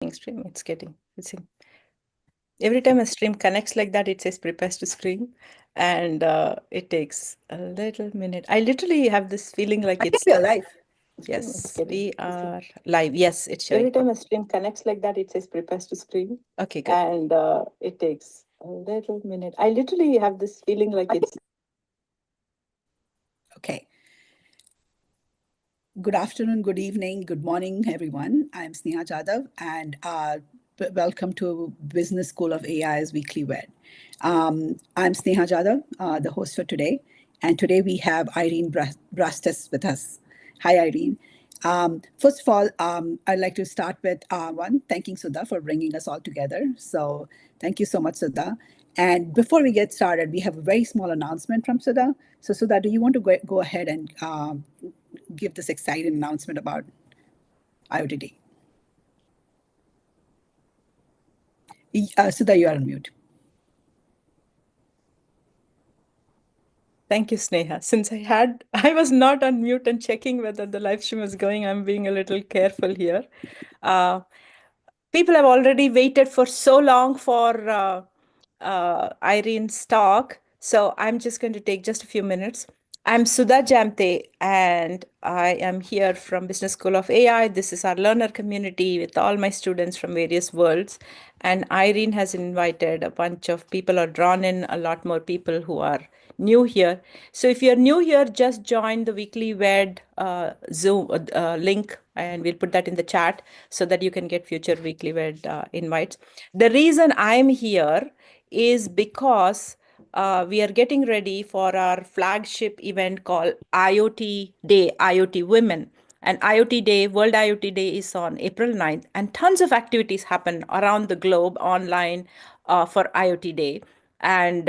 getting stream. It's in. Every time a stream connects like that, it says prepares to stream, and it takes a little minute. I literally have this feeling like I it's think we are live. yes, we are live. Yes, it's showing. Every time a stream connects like that, it says prepares to stream, Okay, good. and it takes a little minute. I literally have this feeling like it's. Okay. Good afternoon, good evening, good morning, everyone. I'm Sneha Jadhav, and welcome to Business School of AI's WeeklyWed. I'm Sneha Jadhav, the host for today, and today we have Irene Bratsis with us. Hi, Irene. First of all, I'd like to start with thanking Sudha for bringing us all together. So thank you so much, Sudha. And before we get started, we have a very small announcement from Sudha. So Sudha, do you want to go ahead and give this exciting announcement about IoT Day? Sudha, you are on mute. Thank you, Sneha. Since I was not on mute and checking whether the live stream was going, I'm being a little careful here. People have already waited for so long for Irene's talk, so I'm just going to take just a few minutes. I'm Sudha Jamthe, and I am here from Business School of AI. This is our learner community with all my students from various worlds. And Irene has invited a bunch of people, or drawn in a lot more people who are new here. So if you're new here, just join the WeeklyWed Zoom link, and we'll put that in the chat so that you can get future WeeklyWed invites. The reason I'm here is because we are getting ready for our flagship event called IoT Day, IoT Women. And IoT Day, World IoT Day is on April 9th, and tons of activities happen around the globe online for IoT Day. And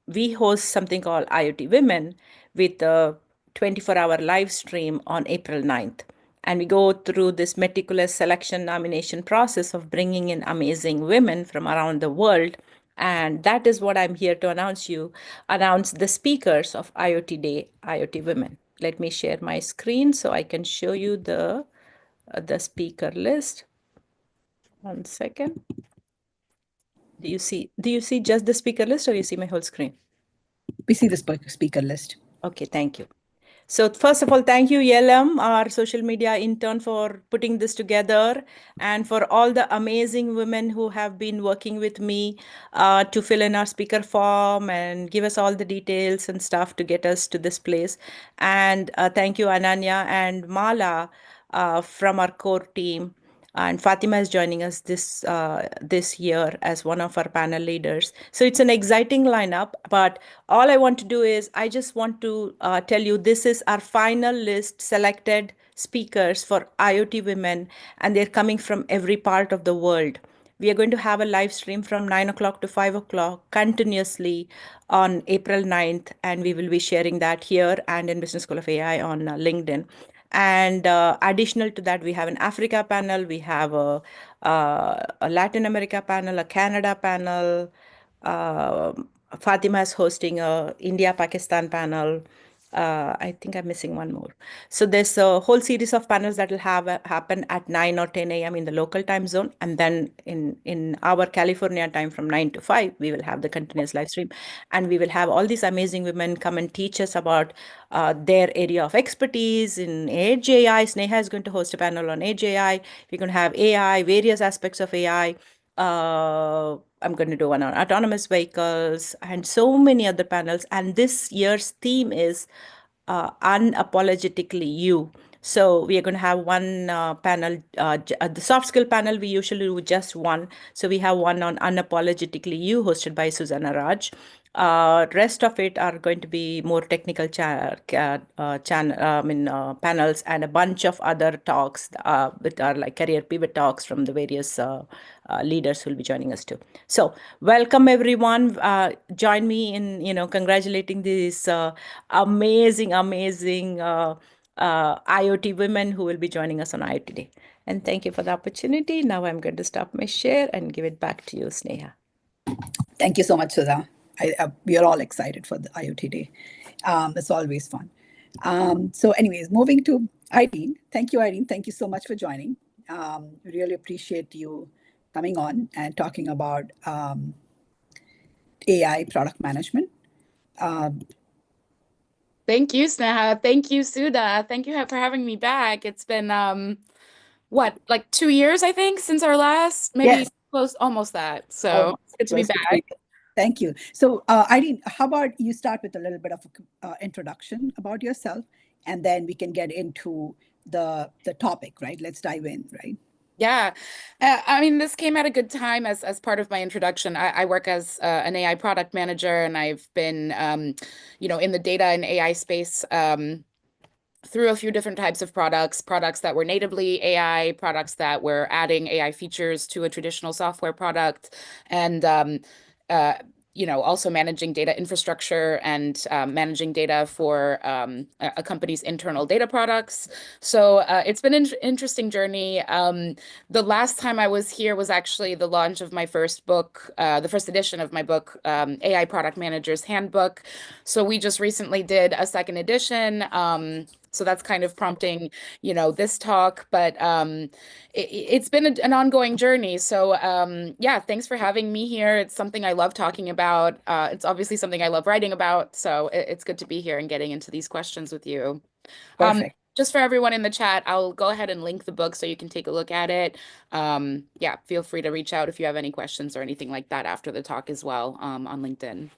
we host something called IoT Women with a 24-hour live stream on April 9th. And we go through this meticulous selection nomination process of bringing in amazing women from around the world. And that is what I'm here to announce the speakers of IoT Day, IoT Women. Let me share my screen so I can show you the speaker list. 1 second. Do you see just the speaker list, or you see my whole screen? We see the speaker list. Okay, thank you. So first of all, thank you, Yelam, our social media intern, for putting this together, and for all the amazing women who have been working with me to fill in our speaker form and give us all the details and stuff to get us to this place. And thank you, Ananya and Mala from our core team. And Fatima is joining us this year as one of our panel leaders. So it's an exciting lineup, but all I want to do is I just want to tell you this is our final list selected speakers for IoT Women, and they're coming from every part of the world. We are going to have a live stream from 9 o'clock to 5 o'clock continuously on April 9th, and we will be sharing that here and in Business School of AI on LinkedIn. And additional to that, we have an Africa panel, we have a Latin America panel, a Canada panel. Fatima is hosting a India-Pakistan panel. I think I'm missing one more. So there's a whole series of panels that will happen at 9 or 10 a.m. in the local time zone. And then in our California time from 9 to 5, we will have the continuous live stream. And we will have all these amazing women come and teach us about their area of expertise in Edge AI. Sneha is going to host a panel on Edge AI. We're going to have AI, various aspects of AI. I'm going to do one on autonomous vehicles and so many other panels. And this year's theme is unapologetically you. So we are going to have one panel, the soft skill panel, we usually do just one. So we have one on unapologetically you, hosted by Susanna Raj. Rest of it are going to be more technical panels, and a bunch of other talks with our like career pivot talks from the various leaders who will be joining us too. So welcome everyone. Join me in congratulating these amazing IoT women who will be joining us on IoT Day. And thank you for the opportunity. Now I'm going to stop my share and give it back to you, Sneha. Thank you so much, Sudha. We are all excited for the IoT Day. It's always fun. So anyways, moving to Irene. Thank you, Irene. Thank you so much for joining. Really appreciate you coming on and talking about AI product management. Thank you, Sneha. Thank you, Sudha. Thank you for having me back. It's been what, like 2 years, I think, since our last, maybe Yes. close, almost that. So Almost it's good to be close to back. 3 years. Thank you. So, Irene, how about you start with a little bit of introduction about yourself, and then we can get into the topic, right? Let's dive in, right? Yeah. I mean, this came at a good time as part of my introduction. I work as an AI product manager, and I've been, in the data and AI space through a few different types of products that were natively AI, products that were adding AI features to a traditional software product, and uh, also managing data infrastructure and managing data for a company's internal data products. So it's been an interesting journey. The last time I was here was actually the launch of my first book, the first edition of my book, AI Product Manager's Handbook. So we just recently did a second edition. So that's kind of prompting, this talk, but it's been an ongoing journey. So yeah, thanks for having me here. It's something I love talking about. It's obviously something I love writing about. So it's good to be here and getting into these questions with you. Perfect. Just for everyone in the chat, I'll go ahead and link the book so you can take a look at it. Yeah, feel free to reach out if you have any questions or anything like that after the talk as well, on LinkedIn.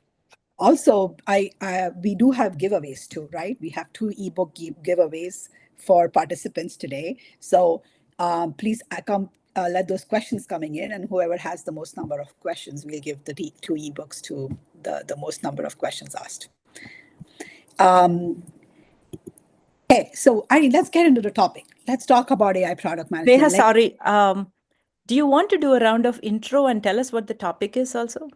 Also, we do have giveaways too, right? We have 2 ebook giveaways for participants today. So please let those questions coming in, and whoever has the most number of questions, we'll give the 2 ebooks to the most number of questions asked. Okay, so Irene, let's get into the topic. Let's talk about AI product management. Neha, sorry. Do you want to do a round of intro and tell us what the topic is also?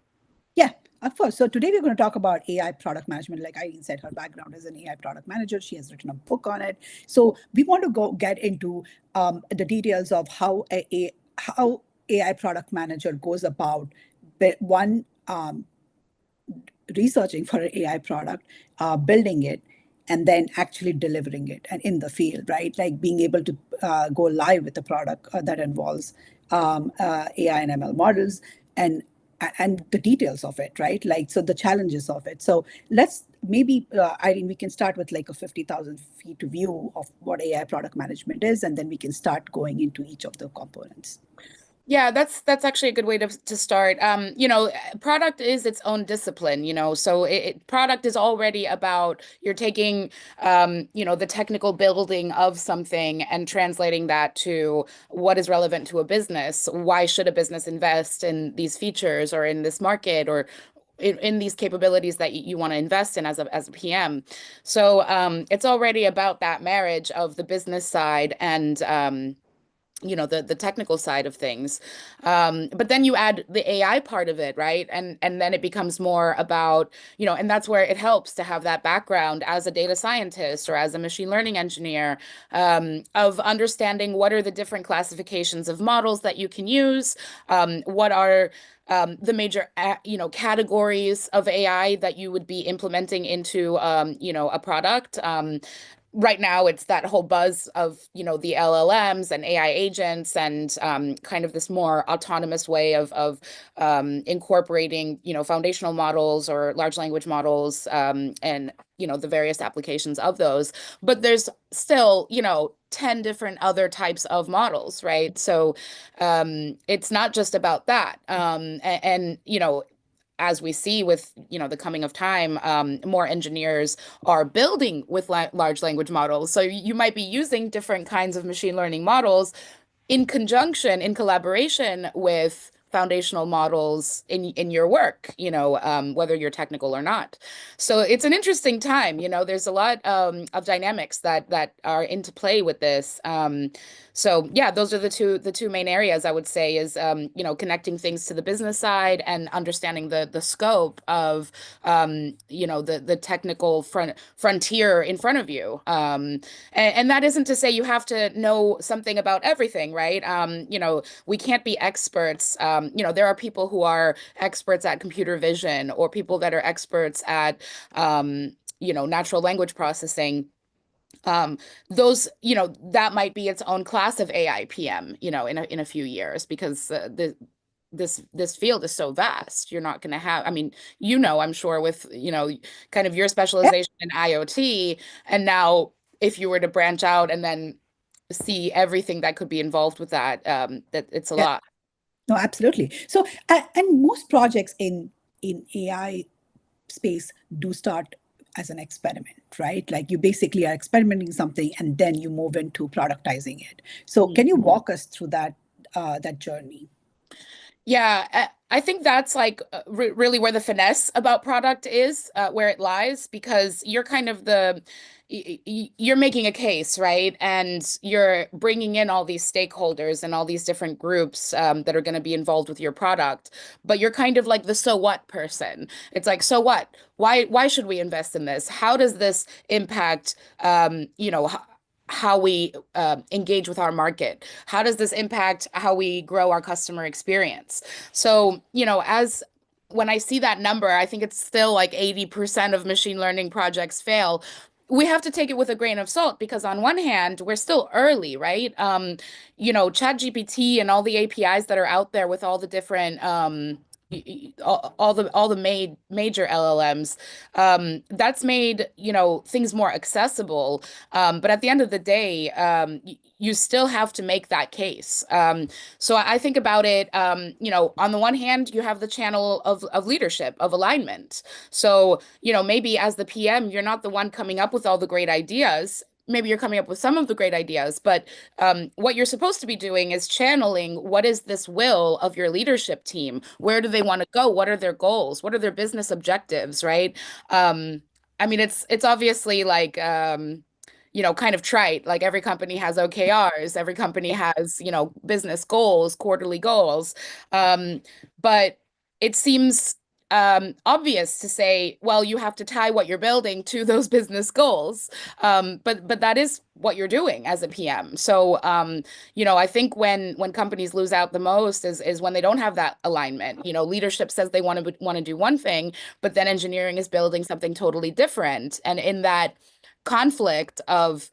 Yeah, of course. So today we're going to talk about AI product management. Like Irene said, her background is an AI product manager. She has written a book on it. So we want to get into the details of how how AI product manager goes about researching for an AI product, building it, and then actually delivering it and in the field, right? Like being able to go live with a product that involves AI and ML models and the details of it, right? Like, so the challenges of it. So let's maybe, Irene, we can start with like a 50,000 feet view of what AI product management is, and then we can start going into each of the components. Yeah, that's actually a good way to start. Product is its own discipline, so product is already about you're taking, the technical building of something and translating that to what is relevant to a business. Why should a business invest in these features or in this market or in these capabilities that you want to invest in as a PM? So it's already about that marriage of the business side and the technical side of things, but then you add the AI part of it, right? And then it becomes more about, and that's where it helps to have that background as a data scientist or as a machine learning engineer, of understanding what are the different classifications of models that you can use, what are the major categories of AI that you would be implementing into a product. Right now, it's that whole buzz of the LLMs and AI agents and kind of this more autonomous way of incorporating foundational models or large language models, and the various applications of those. But there's still 10 different other types of models, right? So it's not just about that. And as we see with the coming of time, more engineers are building with large language models. So you might be using different kinds of machine learning models in conjunction, in collaboration with foundational models in your work, whether you're technical or not. So it's an interesting time. There's a lot of dynamics that are into play with this. So yeah, those are the two main areas I would say is connecting things to the business side and understanding the scope of the technical frontier in front of you. And that isn't to say you have to know something about everything, right? We can't be experts. There are people who are experts at computer vision or people that are experts at natural language processing. those, that might be its own class of AI PM, in a few years, because this field is so vast. You're not going to have, I mean, I'm sure with, kind of your specialization in IoT, and now if you were to branch out and then see everything that could be involved with that, that it's a Yeah. lot. No, absolutely. So, and most projects in AI space do start as an experiment, right? Like you basically are experimenting something and then you move into productizing it. So, can you walk us through that journey? Yeah, I think that's like really where the finesse about product is, where it lies, because you're kind of you're making a case, right? And you're bringing in all these stakeholders and all these different groups that are going to be involved with your product, but you're kind of like the so what person. It's like, so what? Why should we invest in this? How does this impact, how we engage with our market? How does this impact how we grow our customer experience? So, as when I see that number, I think it's still like 80% of machine learning projects fail. We have to take it with a grain of salt, because on one hand, we're still early, right? ChatGPT and all the APIs that are out there with all the different all the major LLMs, that's made things more accessible, but at the end of the day, you still have to make that case. So I think about it, on the one hand, you have the channel of leadership, of alignment. So, maybe as the PM, you're not the one coming up with all the great ideas. Maybe you're coming up with some of the great ideas, but what you're supposed to be doing is channeling what is this will of your leadership team? Where do they want to go? What are their goals? What are their business objectives, right? I mean, it's obviously like, kind of trite. Like every company has OKRs, every company has, business goals, quarterly goals. But it seems obvious to say, well, you have to tie what you're building to those business goals. But that is what you're doing as a PM. So, I think when companies lose out the most is when they don't have that alignment. Leadership says they want to do one thing, but then engineering is building something totally different. And in that conflict of,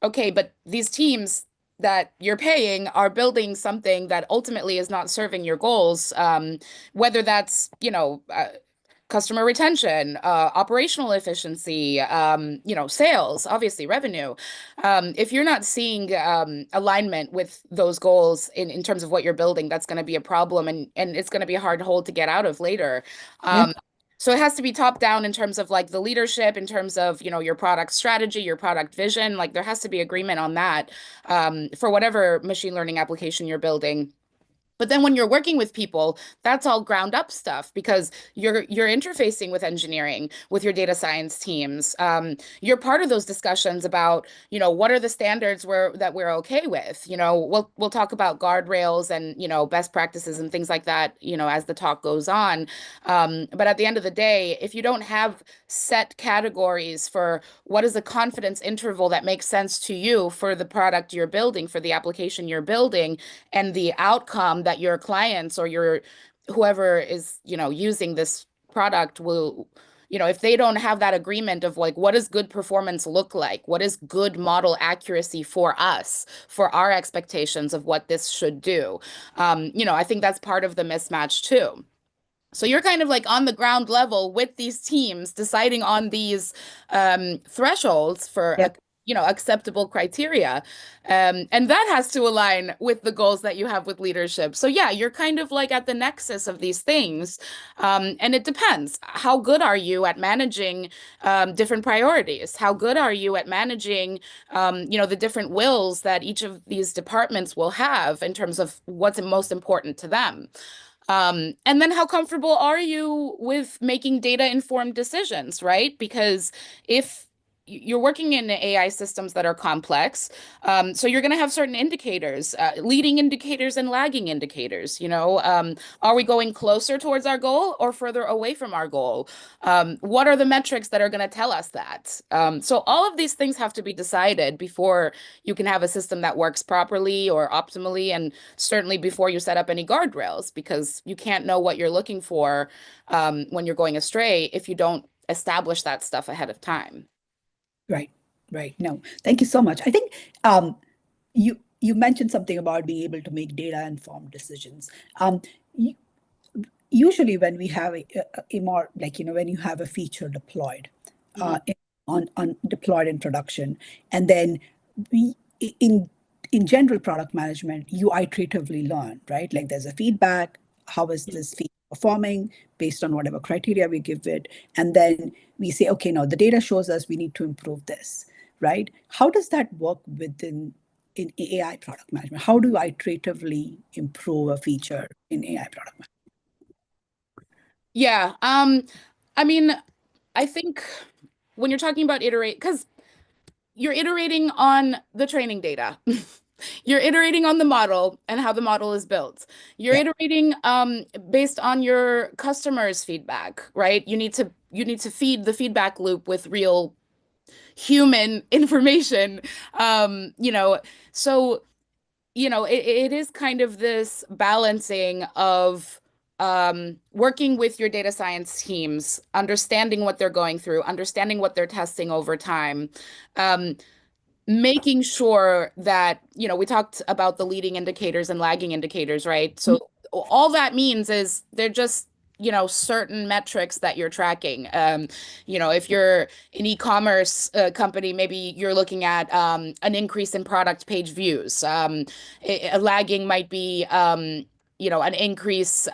okay, but these teams that you're paying are building something that ultimately is not serving your goals, whether that's, customer retention, operational efficiency, sales, obviously revenue. If you're not seeing alignment with those goals in terms of what you're building, that's going to be a problem, and it's going to be a hard hold to get out of later. So it has to be top down in terms of like the leadership, in terms of, your product strategy, your product vision. Like there has to be agreement on that, for whatever machine learning application you're building. But then when you're working with people, that's all ground up stuff, because you're interfacing with engineering, with your data science teams. You're part of those discussions about, what are the standards that we're okay with. We'll talk about guardrails and, best practices and things like that, as the talk goes on. But at the end of the day, if you don't have set categories for what is the confidence interval that makes sense to you for the product you're building, for the application you're building, and the outcome that your clients or your whoever is, using this product will, if they don't have that agreement of like, what does good performance look like? What is good model accuracy for us, for our expectations of what this should do? I think that's part of the mismatch too. So you're kind of like on the ground level with these teams deciding on these thresholds for acceptable criteria. And that has to align with the goals that you have with leadership. So yeah, you're kind of like at the nexus of these things. And it depends. How good are you at managing different priorities? How good are you at managing, the different wills that each of these departments will have in terms of what's most important to them? And then how comfortable are you with making data-informed decisions, right? Because if you're working in AI systems that are complex, so you're going to have certain indicators, leading indicators and lagging indicators. Are we going closer towards our goal or further away from our goal? What are the metrics that are going to tell us that? So all of these things have to be decided before you can have a system that works properly or optimally, and certainly before you set up any guardrails, because you can't know what you're looking for when you're going astray if you don't establish that stuff ahead of time. Right. Right. No, thank you so much. I think you mentioned something about being able to make data-informed decisions. You, usually when we have a more like when you have a feature deployed on deployed in production, and then we in general product management you iteratively learn, right? Like there's a feedback, how is this feature performing based on whatever criteria we give it, and then we say, okay, now the data shows us we need to improve this, right? How does that work within in AI product management? How do you iteratively improve a feature in AI product management? Yeah. I mean, I think when you're talking about iterate, because you're iterating on the training data. You're iterating on the model and how the model is built. You're Yeah. iterating based on your customers' feedback, right? You need to feed the feedback loop with real human information. So it is kind of this balancing of working with your data science teams, understanding what they're going through, understanding what they're testing over time, um, making sure that, we talked about the leading indicators and lagging indicators, right? So all that means is they're just, certain metrics that you're tracking. If you're an e-commerce company, maybe you're looking at an increase in product page views. A lagging might be, an increase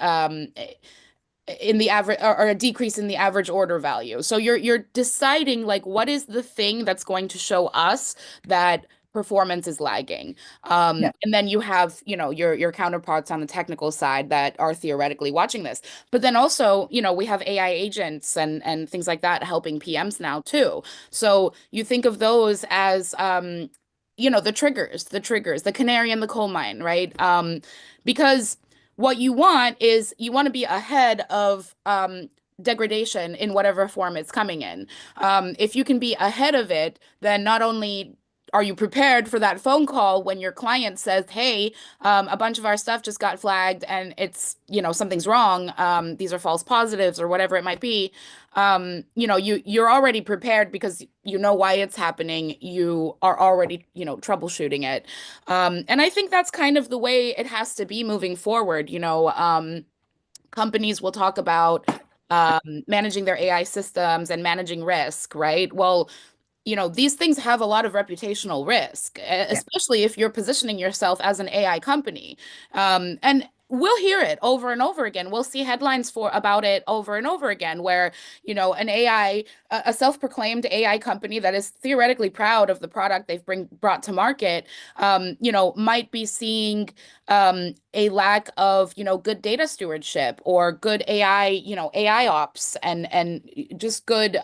in the average or a decrease in the average order value. So you're deciding like what is the thing that's going to show us that performance is lagging. Yeah. And then you have, your counterparts on the technical side that are theoretically watching this. But then also, we have AI agents and things like that helping PMs now too. So you think of those as the canary in the coal mine, right? Because what you want to be ahead of degradation in whatever form it's coming in. If you can be ahead of it, then not only are you prepared for that phone call when your client says, hey, a bunch of our stuff just got flagged and it's, something's wrong. These are false positives or whatever it might be. You're already prepared because you know why it's happening. You are already, troubleshooting it. And I think that's kind of the way it has to be moving forward. Companies will talk about managing their AI systems and managing risk, right? Well, these things have a lot of reputational risk, Yeah. especially if you're positioning yourself as an AI company. And we'll hear it over and over again. We'll see headlines about it over and over again, where, an a self-proclaimed AI company that is theoretically proud of the product they've brought to market, might be seeing a lack of, good data stewardship or good AI ops and just good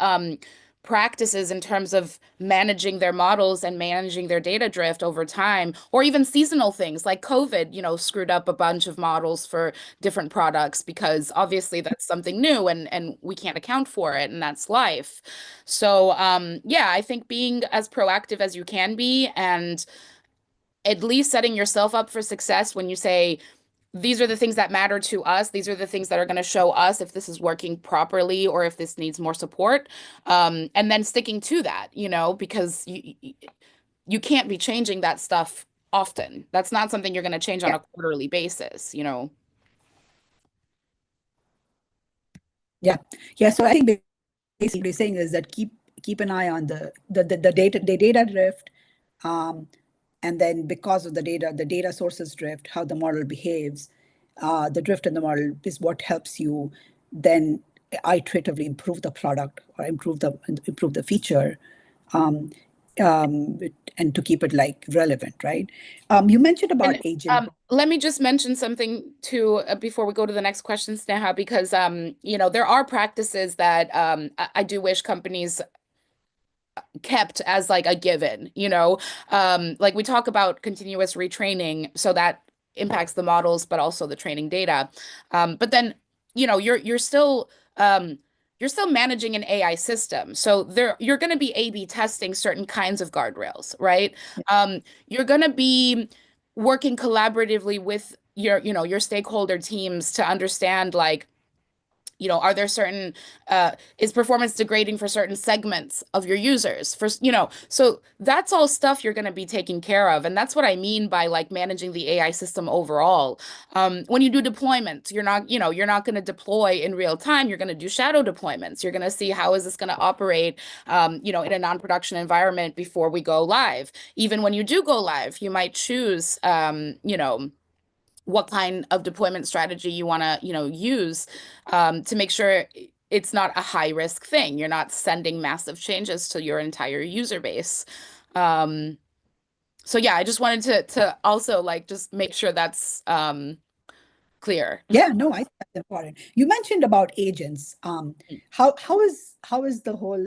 practices in terms of managing their models and managing their data drift over time, or even seasonal things like COVID, screwed up a bunch of models for different products because obviously that's something new and we can't account for it, and that's life. So yeah, I think being as proactive as you can be and at least setting yourself up for success when you say, these are the things that matter to us. These are the things that are going to show us if this is working properly or if this needs more support. And then sticking to that, because you can't be changing that stuff often. That's not something you're going to change on Yeah. a quarterly basis. Yeah. Yeah. So I think basically what you're saying is that keep an eye on the data drift, um, and then because of the data sources drift, how the model behaves, the drift in the model is what helps you then iteratively improve the product or improve the feature, um, um, and to keep it like relevant, right? You mentioned about And agent. let me just mention something too before we go to the next question, Sneha, because there are practices that I do wish companies kept as like a given, like we talk about continuous retraining, so that impacts the models but also the training data. But then you're still managing an AI system, so you're going to be A/B testing certain kinds of guardrails, right? You're going to be working collaboratively with your stakeholder teams to understand, like, are there certain is performance degrading for certain segments of your users for so that's all stuff you're going to be taking care of, and that's what I mean by like managing the AI system overall. When you do deployments, you're not going to deploy in real time. You're going to do shadow deployments. You're going to see how is this going to operate in a non-production environment before we go live. Even when you do go live, you might choose what kind of deployment strategy you want to, use to make sure it's not a high risk thing. You're not sending massive changes to your entire user base. So yeah, I just wanted to also like just make sure that's clear. Yeah, no, I think that's important. You mentioned about agents. How is the whole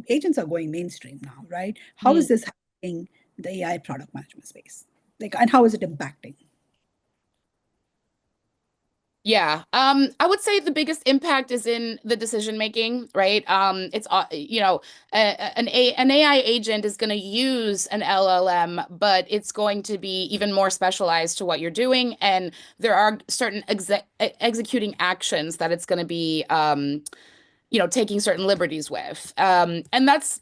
agents are going mainstream now, right? How is this happening in the AI product management space? Like, and how is it impacting? Yeah, I would say the biggest impact is in the decision making, right? It's an AI agent is going to use an LLM, but it's going to be even more specialized to what you're doing, and there are certain executing actions that it's going to be, taking certain liberties with, and that's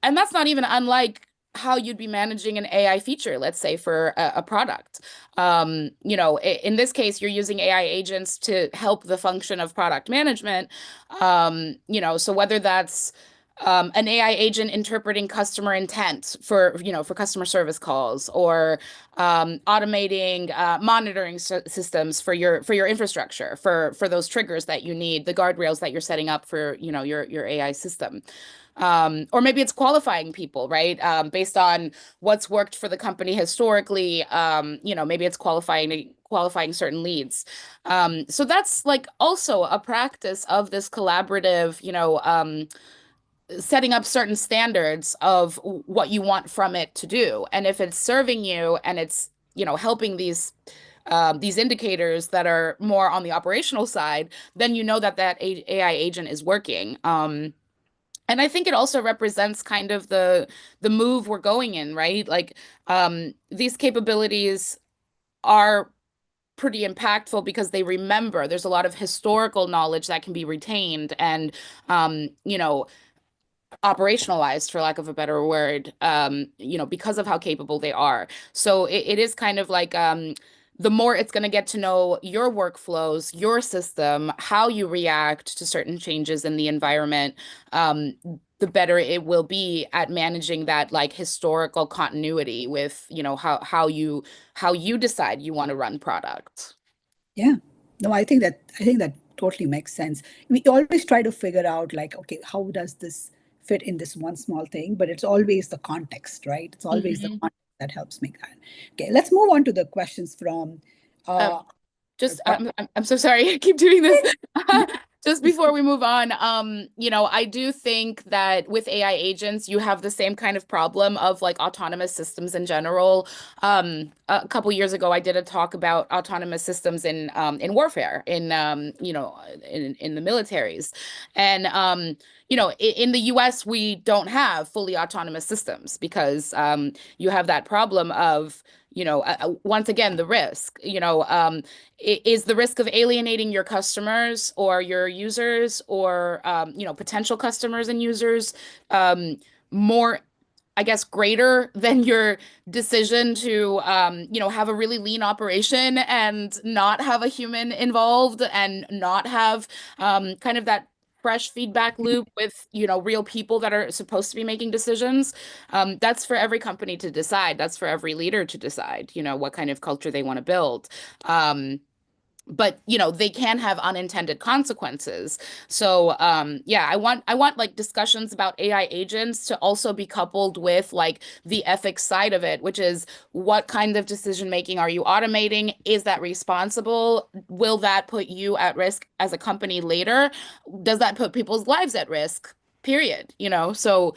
not even unlike how you'd be managing an AI feature, let's say for a product. In this case, you're using AI agents to help the function of product management. So whether that's an AI agent interpreting customer intent for customer service calls, or automating monitoring systems for your infrastructure for those triggers that you need, the guardrails that you're setting up for your AI system. Or maybe it's qualifying people, right? Based on what's worked for the company historically. Maybe it's qualifying certain leads. So that's like also a practice of this collaborative, setting up certain standards of what you want from it to do. And if it's serving you and it's, helping these indicators that are more on the operational side, then you know that AI agent is working. And I think it also represents kind of the move we're going in, right? Like these capabilities are pretty impactful because they remember. There's a lot of historical knowledge that can be retained and operationalized, for lack of a better word, because of how capable they are. So it is kind of like the more it's going to get to know your workflows, your system, how you react to certain changes in the environment, the better it will be at managing that like historical continuity with, how you decide you want to run product. Yeah. No, I think that totally makes sense. We always try to figure out like, okay, how does this fit in this one small thing? But it's always the context, right? It's always the context that helps make that. Okay, let's move on to the questions from I'm so sorry. I keep doing this. Just before we move on, I do think that with AI agents, you have the same kind of problem of like autonomous systems in general. A couple years ago, I did a talk about autonomous systems in warfare, in the militaries, and in the US, we don't have fully autonomous systems because you have that problem of once again, the risk, is the risk of alienating your customers or your users or, potential customers and users more, I guess, greater than your decision to, have a really lean operation and not have a human involved and not have kind of that fresh feedback loop with, real people that are supposed to be making decisions. That's for every company to decide. That's for every leader to decide, what kind of culture they want to build. But they can have unintended consequences. So yeah, I want like discussions about AI agents to also be coupled with like the ethics side of it, which is what kind of decision making are you automating? Is that responsible? Will that put you at risk as a company later? Does that put people's lives at risk? Period. So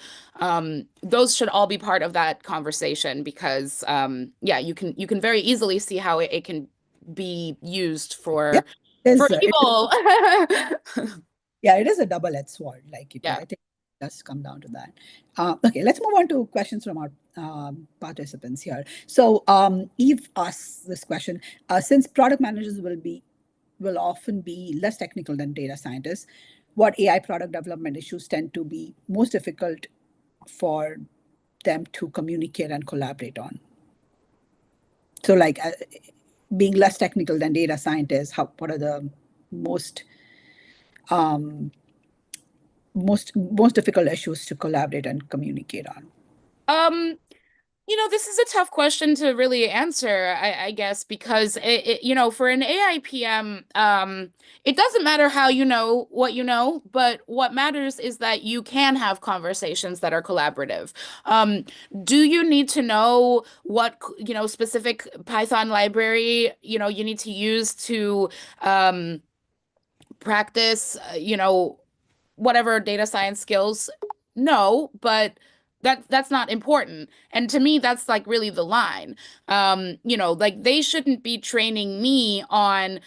those should all be part of that conversation because yeah, you can very easily see how it can be used for evil. Yeah, it is a double-edged sword. Like Yeah. I think it does come down to that. Okay, let's move on to questions from our participants here. So Eve asks this question: since product managers will be will often be less technical than data scientists. What AI product development issues tend to be most difficult for them to communicate and collaborate on. So like being less technical than data scientists, what are the most difficult issues to collaborate and communicate on? This is a tough question to really answer, I guess, because for an AI PM, it doesn't matter how you know what you know, but what matters is that you can have conversations that are collaborative. Do you need to know what, specific Python library, you need to use to practice, whatever data science skills? No, but that's not important. And to me, that's like really the line. Like they shouldn't be training me on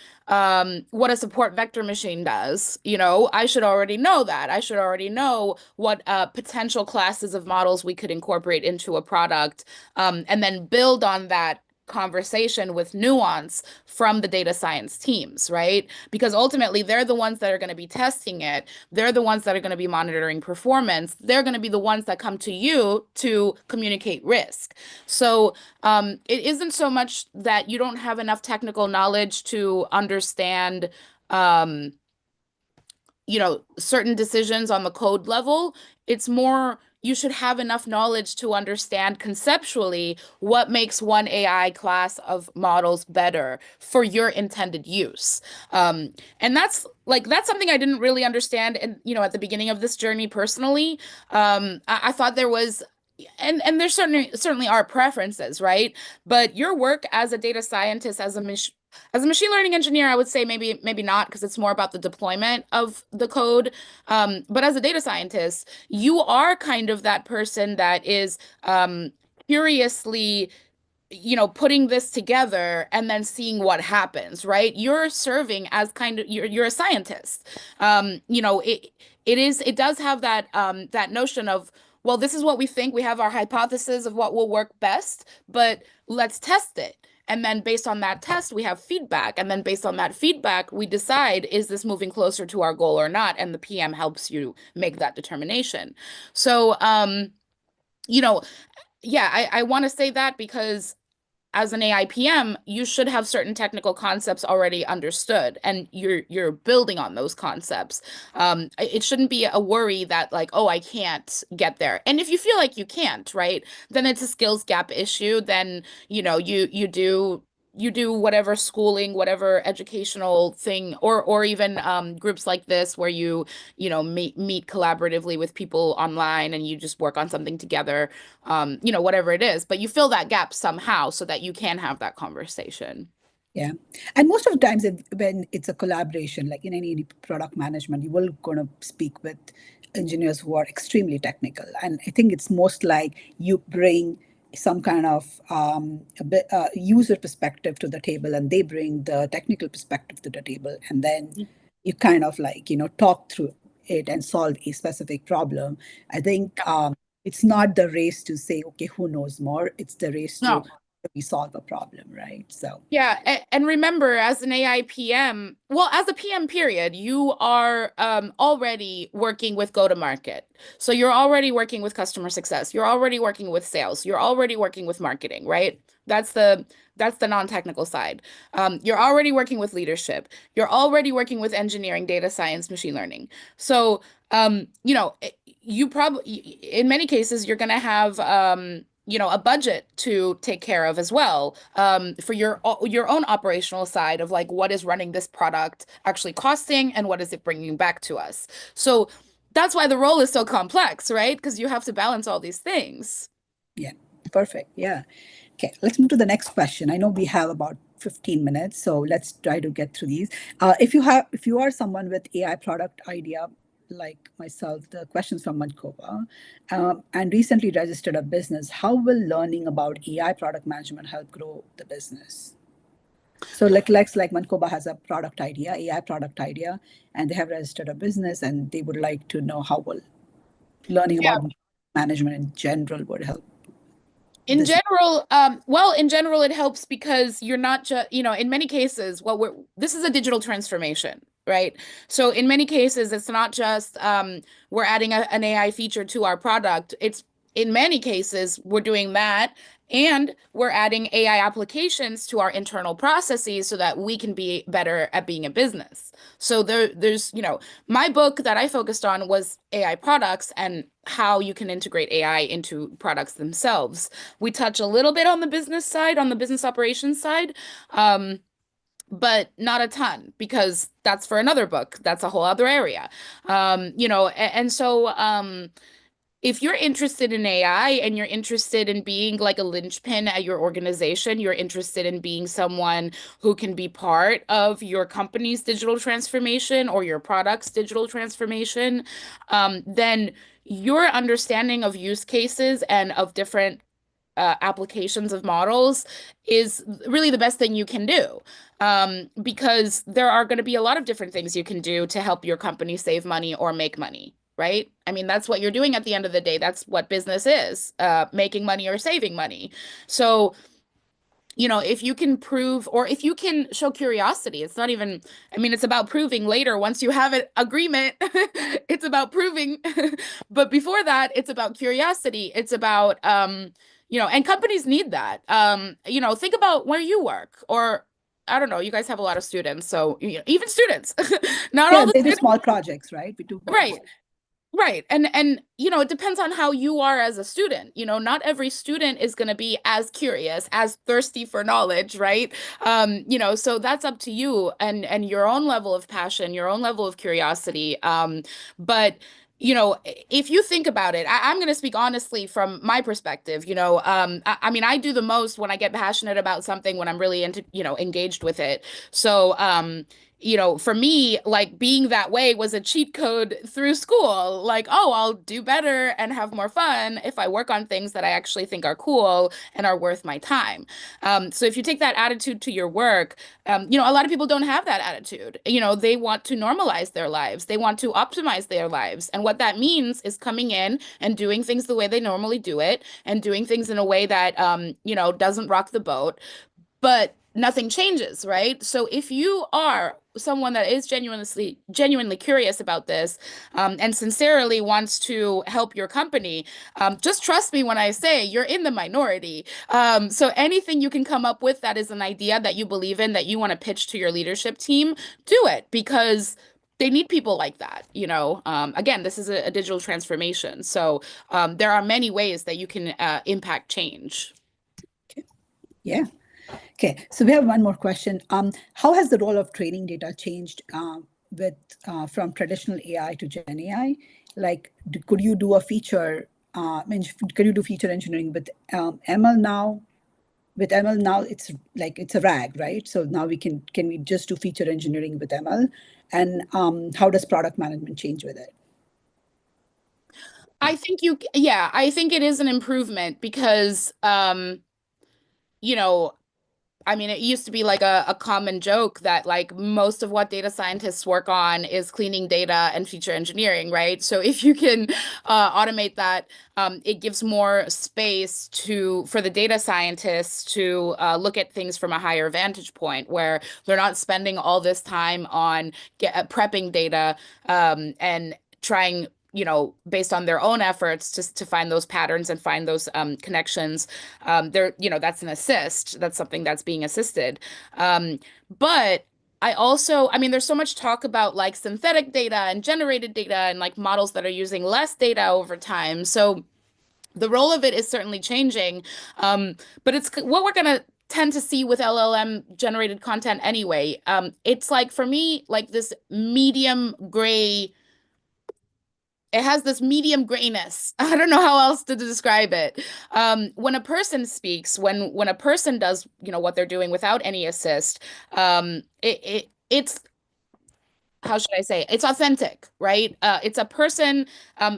what a support vector machine does. I should already know that. I should already know what potential classes of models we could incorporate into a product, and then build on that conversation with nuance from the data science teams, right? Because ultimately they're the ones that are going to be testing it. They're the ones that are going to be monitoring performance. They're going to be the ones that come to you to communicate risk. So it isn't so much that you don't have enough technical knowledge to understand certain decisions on the code level. It's more you should have enough knowledge to understand conceptually what makes one AI class of models better for your intended use. And that's something I didn't really understand at the beginning of this journey personally. I thought there was and there certainly are preferences, right? But your work as a data scientist, as a machine learning engineer, I would say maybe not, because it's more about the deployment of the code. But as a data scientist, you are kind of that person that is curiously putting this together and then seeing what happens, right? You're serving as kind of you're a scientist. It does have that notion of, well, this is what we think. We have our hypothesis of what will work best, but let's test it. And then based on that test, we have feedback. And then based on that feedback, we decide, is this moving closer to our goal or not? And the PM helps you make that determination. So, yeah, I want to say that because as an AI PM, you should have certain technical concepts already understood, and you're building on those concepts. It shouldn't be a worry that like, oh, I can't get there. And if you feel like you can't, right, then it's a skills gap issue. Then you do whatever schooling, whatever educational thing, or even groups like this where you meet collaboratively with people online and you just work on something together, whatever it is, but you fill that gap somehow so that you can have that conversation. Yeah. And most of the times when it's a collaboration, like in any product management, you will going to speak with engineers who are extremely technical. And I think it's most like you bring some kind of user perspective to the table, and they bring the technical perspective to the table. And then you kind of like, talk through it and solve a specific problem. I think it's not the race to say, okay, who knows more? It's the race to we solve a problem, right? So yeah, and remember, as an AI PM, well, as a PM period, you are already working with go-to-market. So you're already working with customer success. You're already working with sales. You're already working with marketing, right? That's the non-technical side. You're already working with leadership. You're already working with engineering, data science, machine learning. So you probably, in many cases, you're going to have a budget to take care of as well, for your own operational side of like, what is running this product actually costing and what is it bringing back to us? So that's why the role is so complex, right? Because you have to balance all these things. Yeah, perfect. Yeah. Okay, let's move to the next question. I know we have about 15 minutes, so let's try to get through these. If you are someone with AI product idea, like myself, the questions from Mankoba, and recently registered a business, how will learning about AI product management help grow the business? So like Mankoba has a product idea, AI product idea, and they have registered a business, and they would like to know how will learning about management in general would help. In this? general, well, in general, it helps because you're not just, in many cases, this is a digital transformation, right? So in many cases, it's not just we're adding an AI feature to our product. It's in many cases, we're doing that and we're adding AI applications to our internal processes so that we can be better at being a business. So there's, my book that I focused on was AI products and how you can integrate AI into products themselves. We touch a little bit on the business side, on the business operations side, but not a ton because that's for another book. That's a whole other area. And so if you're interested in AI and you're interested in being like a linchpin at your organization, you're interested in being someone who can be part of your company's digital transformation or your product's digital transformation, then your understanding of use cases and of different applications of models is really the best thing you can do. Because there are going to be a lot of different things you can do to help your company save money or make money, right? I mean, that's what you're doing at the end of the day. That's what business is, making money or saving money. So, if you can prove or if you can show curiosity, it's not even, I mean, it's about proving later. Once you have an agreement, it's about proving. But before that, it's about curiosity. It's about, and companies need that. Think about where you work or I don't know, you guys have a lot of students. So even students, not all the They do students, small projects, right? We do right. Right. And it depends on how you are as a student. Not every student is going to be as curious, as thirsty for knowledge, right? So that's up to you and your own level of passion, your own level of curiosity. But if you think about it, I'm going to speak honestly from my perspective. I mean, I do the most when I get passionate about something, when I'm really into, engaged with it. So, for me, like being that way was a cheat code through school. Like, oh, I'll do better and have more fun if I work on things that I actually think are cool and are worth my time. So if you take that attitude to your work, a lot of people don't have that attitude. They want to normalize their lives. They want to optimize their lives. And what that means is coming in and doing things the way they normally do it and doing things in a way that, doesn't rock the boat. But nothing changes, right? So if you are someone that is genuinely curious about this, and sincerely wants to help your company, just trust me when I say you're in the minority. So anything you can come up with that is an idea that you believe in, that you want to pitch to your leadership team, do it because they need people like that. Again, this is a digital transformation. So there are many ways that you can impact change. Okay. Yeah. Okay, so we have one more question. How has the role of training data changed from traditional AI to Gen AI? Like, could you do a feature? Could you do feature engineering with ML now? With ML now, it's a RAG, right? So now can we just do feature engineering with ML? And how does product management change with it? I think it is an improvement because, I mean, it used to be like a common joke that like most of what data scientists work on is cleaning data and feature engineering, right? So if you can automate that, it gives more space for the data scientists to look at things from a higher vantage point where they're not spending all this time on prepping data and trying based on their own efforts to find those patterns and find those connections. That's an assist. That's something that's being assisted. But I mean, there's so much talk about like synthetic data and generated data and like models that are using less data over time. So the role of it is certainly changing. But it's what we're going to tend to see with LLM generated content anyway. It's like, for me, like this medium gray. It has this medium grayness. I don't know how else to describe it. When a person speaks, when a person does, what they're doing without any assist, it's how should I say? It's authentic, right? It's a person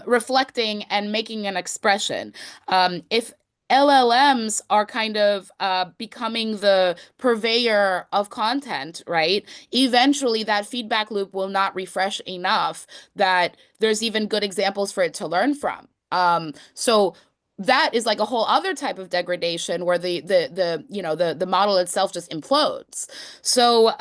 reflecting and making an expression. If LLMs are kind of becoming the purveyor of content, right? Eventually, that feedback loop will not refresh enough that there's even good examples for it to learn from. So that is like a whole other type of degradation where the model itself just implodes. So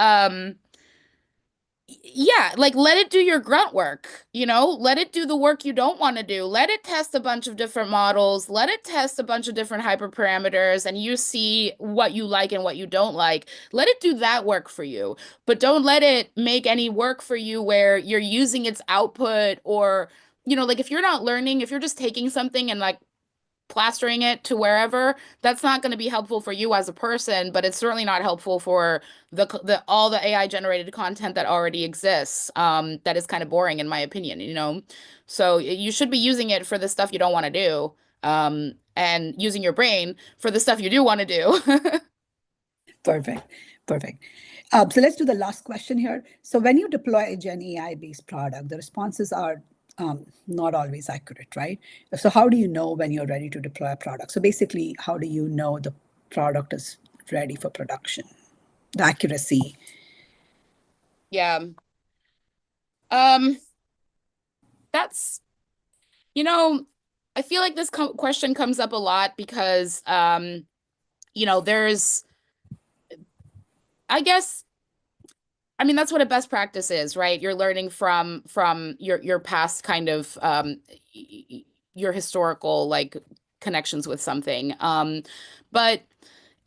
yeah, like let it do your grunt work, let it do the work you don't want to do. Let it test a bunch of different models, let it test a bunch of different hyperparameters, and you see what you like and what you don't like. Let it do that work for you, but don't let it make any work for you where you're using its output, or like if you're not learning, if you're just taking something and like plastering it to wherever, that's not going to be helpful for you as a person, but it's certainly not helpful for the all the AI generated content that already exists, that is kind of boring in my opinion. So you should be using it for the stuff you don't want to do, and using your brain for the stuff you do want to do. Perfect. Perfect. So let's do the last question here. So when you deploy a Gen AI based product, the responses are not always accurate, right? So how do you know when you're ready to deploy a product? So basically, how do you know the product is ready for production? The accuracy. Yeah. That's, I feel like this question comes up a lot because, there's, I guess, I mean, that's what a best practice is, right? You're learning from your past kind of your historical like connections with something. But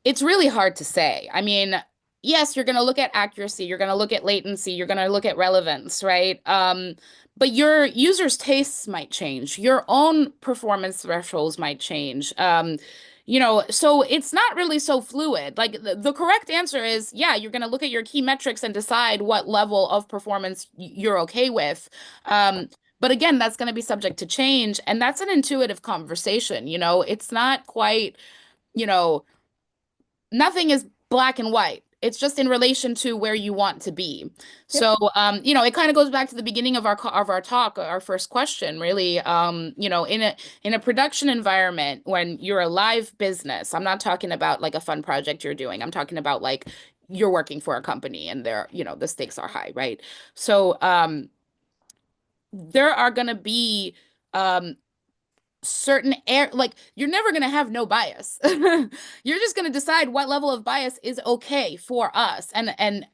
it's really hard to say. I mean, yes, you're going to look at accuracy, you're going to look at latency, you're going to look at relevance, right? But your users' tastes might change. Your own performance thresholds might change. So it's not really so fluid. Like the correct answer is, yeah, you're going to look at your key metrics and decide what level of performance you're okay with. But again, that's going to be subject to change. And that's an intuitive conversation. It's not quite, you know, nothing is black and white. It's just in relation to where you want to be. Yep. So, it kind of goes back to the beginning of our talk, our first question, really. In a production environment, when you're a live business, I'm not talking about like a fun project you're doing. I'm talking about like you're working for a company and the stakes are high, right? So, there are going to be certain air, like you're never going to have no bias. You're just going to decide what level of bias is okay for us, and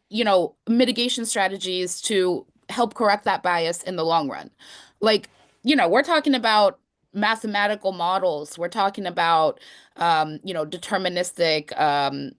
mitigation strategies to help correct that bias in the long run. Like, we're talking about mathematical models, we're talking about deterministic,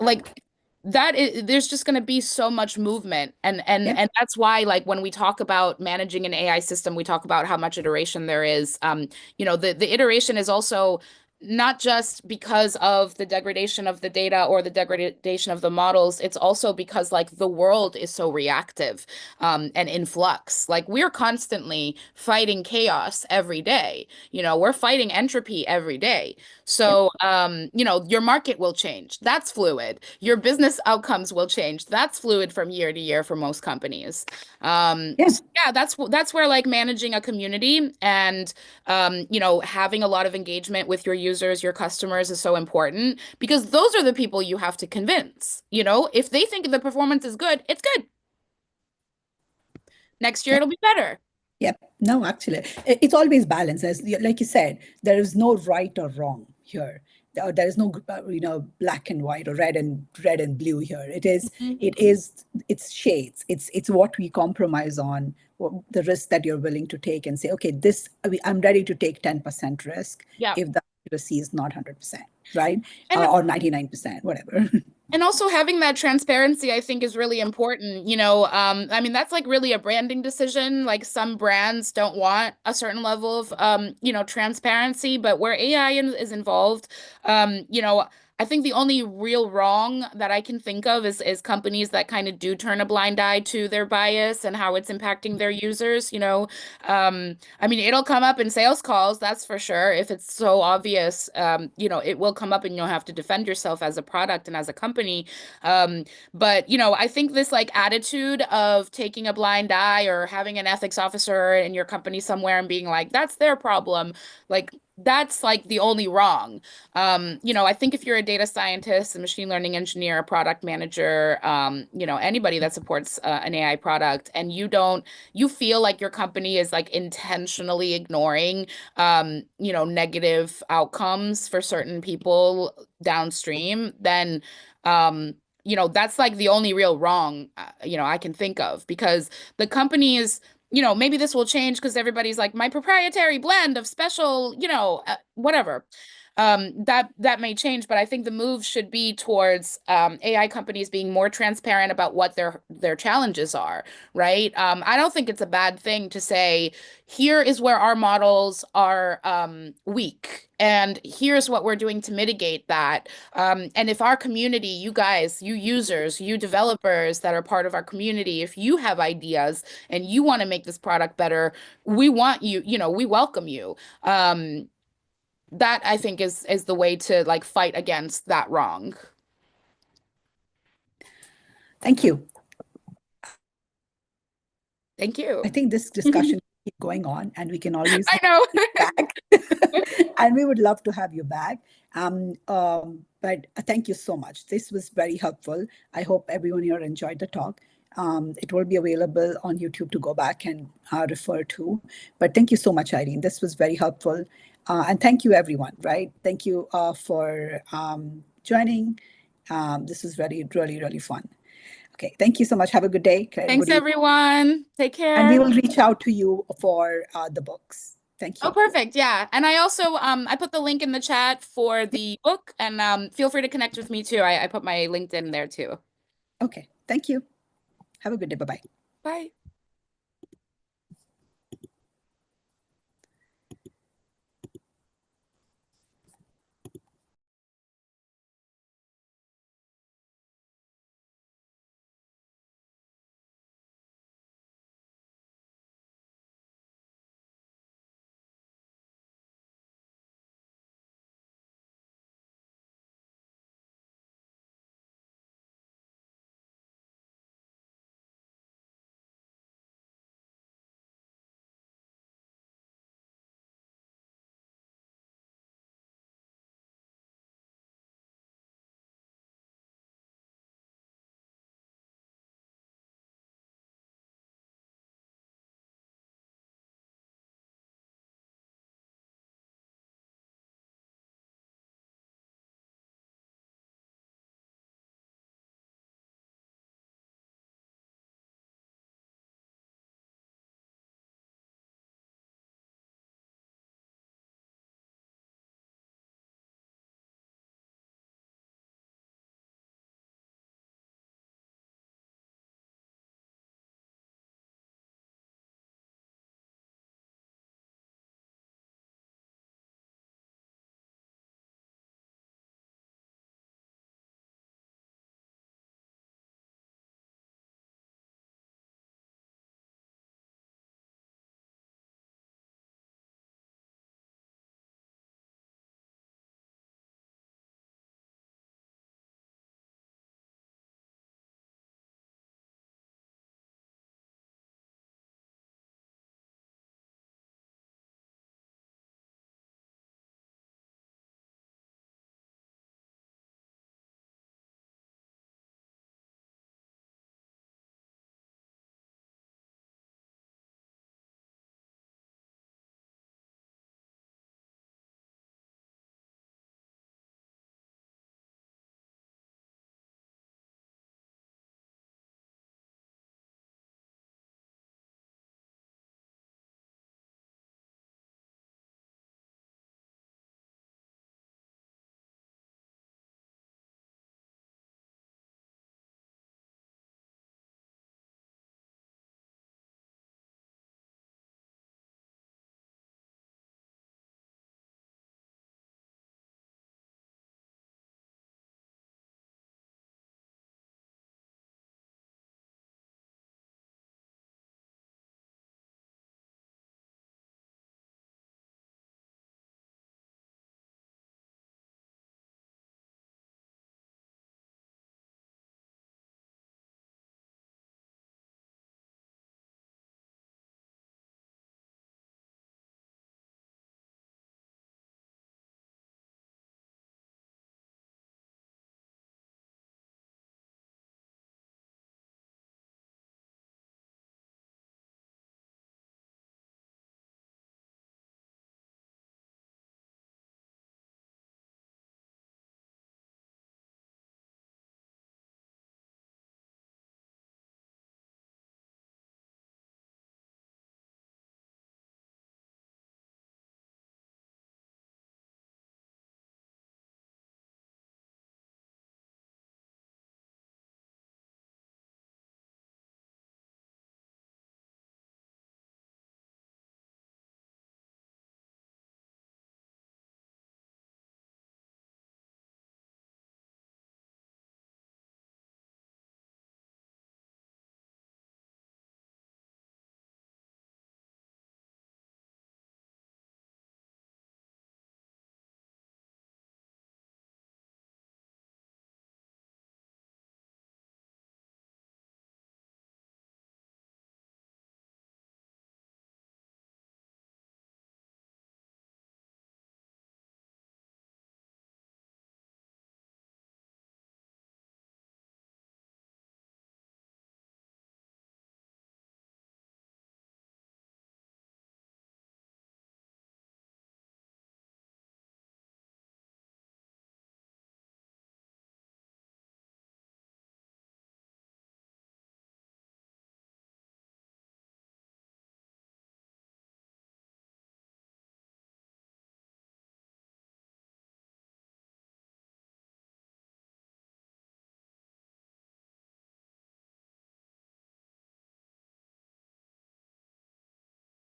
like there's just going to be so much movement, Yeah. and that's why, like, when we talk about managing an AI system, we talk about how much iteration there is. The iteration is also not just because of the degradation of the data or the degradation of the models. It's also because like the world is so reactive, and in flux. Like we're constantly fighting chaos every day. We're fighting entropy every day. So, your market will change. That's fluid. Your business outcomes will change. That's fluid from year to year for most companies. Yes. Yeah, that's where like managing a community and, having a lot of engagement with your users, your customers is so important, because those are the people you have to convince. If they think the performance is good, it's good. Next year, it'll be better. Yep. No, actually, it's always balance. Like you said, there is no right or wrong here. There is no, black and white or red and blue here. It's shades. It's what we compromise on, the risk that you're willing to take, and say, okay, I'm ready to take 10% risk Yeah. if the accuracy is not 100%, right? And Or 99%, whatever. And also having that transparency, I think, is really important. I mean, that's like really a branding decision. Like some brands don't want a certain level of, transparency, but where AI is involved, I think the only real wrong that I can think of is companies that kind of do turn a blind eye to their bias and how it's impacting their users. I mean, it'll come up in sales calls, that's for sure. If it's so obvious, it will come up and you'll have to defend yourself as a product and as a company. But, I think this like attitude of taking a blind eye or having an ethics officer in your company somewhere and being like, that's their problem. Like, that's like the only wrong. I think if you're a data scientist, a machine learning engineer, a product manager, anybody that supports an AI product, and you feel like your company is like intentionally ignoring, negative outcomes for certain people downstream, then, that's like the only real wrong, I can think of, because the company is, maybe this will change because everybody's like, my proprietary blend of special, whatever. That may change, but I think the move should be towards AI companies being more transparent about what their challenges are, right? I don't think it's a bad thing to say, here is where our models are weak, and here's what we're doing to mitigate that. And if our community, you guys, you users, you developers that are part of our community, if you have ideas and you want to make this product better, we want you, we welcome you. That I think is the way to like fight against that wrong. Thank you. Thank you. I think this discussion keep going on, and we can always I know. back. And we would love to have you back. But thank you so much. This was very helpful. I hope everyone here enjoyed the talk. It will be available on YouTube to go back and refer to. But thank you so much, Irene. This was very helpful. And thank you, everyone, right? Thank you for joining. This was really, really fun. Okay, thank you so much. Have a good day. Thanks, everyone. Take care. And we will reach out to you for the books. Thank you. Oh, perfect. Yeah. And I also, I put the link in the chat for the book, and feel free to connect with me too. I put my LinkedIn there too. Okay, thank you. Have a good day. Bye-bye. Bye.